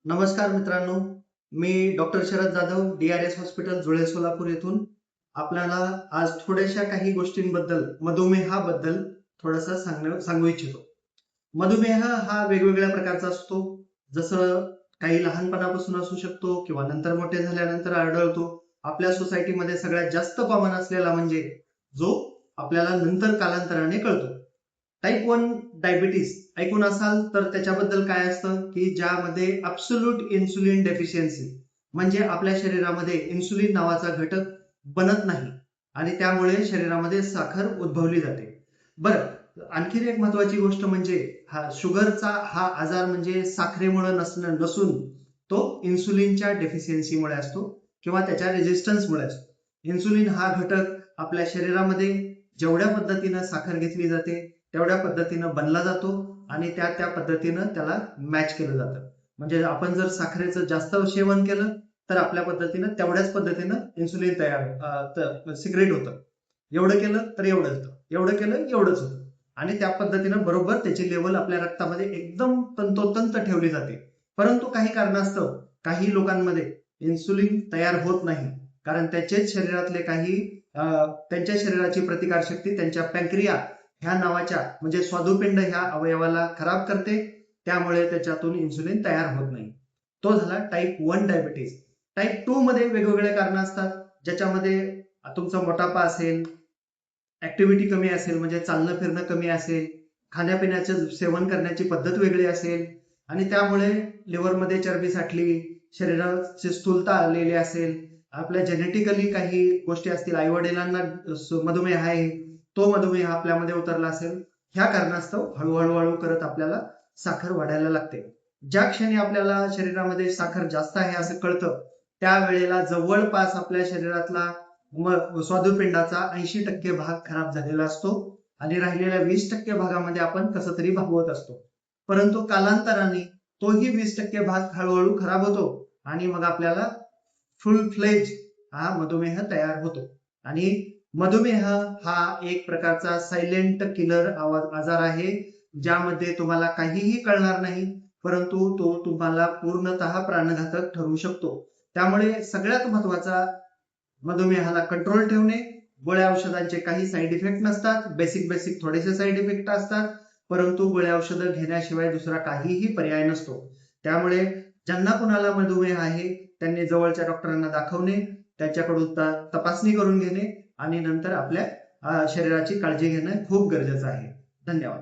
नमस्कार मित्रांनो, मी doctor Sharad Jadhav, DRS hospital Jule Solapur येथून आपल्याला आज थोड्याशा काही गोष्टींबद्दल, मधुमेहाबद्दल थोडंसं सांगू इच्छितो. मधुमेह हा वेगवेगळ्या प्रकारचा असतो. जसं काही लहानपणापासून असू शकतो किंवा नंतर मोठे झाल्यानंतर आढळतो. आपल्या सोसायटीमध्ये सगळ्यात जास्त कॉमन असलेला म्हणजे जो आपल्याला नंतर कालांतराने कळतो. टाईप 1 डायबिटीस ऐकून असाल तर त्याच्याबद्दल काय असतं की ज्यामध्ये ॲब्सोल्यूट इन्सुलिन डेफिशियन्सी म्हणजे आपल्या शरीरामध्ये इन्सुलिन नावाचा घटक बनत नाही आणि त्यामुळे शरीरामध्ये साखर उद्भवली जाते. बरं, आणखीन एक महत्वाची गोष्ट म्हणजे शुगरचा हा आजार म्हणजे साखरेमुळे नसून तो इन्सुलिनच्या डेफिशियन्सीमुळे असतो किंवा त्याच्या रेझिस्टन्समुळे असतो. इन्सुलिन हा घटक आपल्या शरीरामध्ये जेवढ्या पद्धतीनं साखर घेतली जाते तेवढ्या पद्धतीनं बनला जातो आणि त्या पद्धतीनं त्याला मॅच केलं जातं. म्हणजे आपण जर साखरेचं जास्त सेवन केलं तर आपल्या पद्धतीनं तेवढ्याच पद्धतीनं इन्सुलिन सिक्रेट होतं. एवढं केलं तर एवढंच होतं, एवढं केलं एवढंच होतं आणि त्या पद्धतीनं बरोबर त्याची लेवल आपल्या रक्तामध्ये एकदम तंतोतंत ठेवली जाते. परंतु काही कारणास्तव काही लोकांमध्ये इन्सुलिन तयार होत नाही, कारण त्याचेच शरीरातले काही त्यांच्या शरीराची प्रतिकारशक्ती त्यांच्या पॅन्क्रिया ह्या नावाच्या म्हणजे स्वादुपिंड ह्या अवयवाला खराब करते, त्यामुळे त्याच्यातून इन्सुलिन तयार होत नाही. तो झाला टाईप 1 डायबिटीस. टाईप 2 मध्ये वेगवेगळे कारण असतात, ज्याच्यामध्ये तुमचा मोटापा असेल, ऍक्टिव्हिटी कमी असेल म्हणजे चालणं फिरणं कमी असेल, खाण्यापिण्याचं सेवन करण्याची पद्धत वेगळी असेल आणि त्यामुळे लिव्हरमध्ये चरबी साठली, शरीराची स्थूलता आलेली असेल, आपल्या जेनेटिकली काही गोष्टी असतील, आई वडिलांना मधुमेह आहे, तो मधुमेह आपल्यामध्ये उतरला असेल, ह्या कारणास्तव हळूहळू करत आपल्याला साखर वाढायला लागते. ज्या क्षणी आपल्याला शरीरामध्ये साखर जास्त आहे असं कळतं त्यावेळेला जवळपास आपल्या शरीरातला स्वादुपिंडाचा 80% भाग खराब झालेला असतो आणि राहिलेल्या 20% भागामध्ये आपण कसं तरी भागवत असतो. परंतु कालांतराने तोही 20% भाग हळूहळू खराब होतो आणि मग आपल्याला फुल फ्लेज हा मधुमेह तयार होतो. आणि मधुमेह हा एक प्रकारचा सायलेंट किलर आजार आहे, ज्यामध्ये तुम्हाला काहीही कळणार नाही, परंतु तो तुम्हाला पूर्णतः प्राणघातक ठरू शकतो. त्यामुळे सगळ्यात महत्वाचा मधुमेहाला कंट्रोल ठेवणे. गोळ्या औषधांचे काही साईड इफेक्ट नसतात, बेसिक थोडेसे साईड इफेक्ट असतात, परंतु गोळ्या औषधं घेण्याशिवाय दुसरा काहीही पर्याय नसतो. त्यामुळे ज्यांना कुणाला मधुमेह आहे त्यांनी जवळच्या डॉक्टरांना दाखवणे, त्यांच्याकडून तपासणी करून घेणे आणि नंतर आपल्या शरीराची काळजी घेणं खूप गरजेचं आहे. धन्यवाद.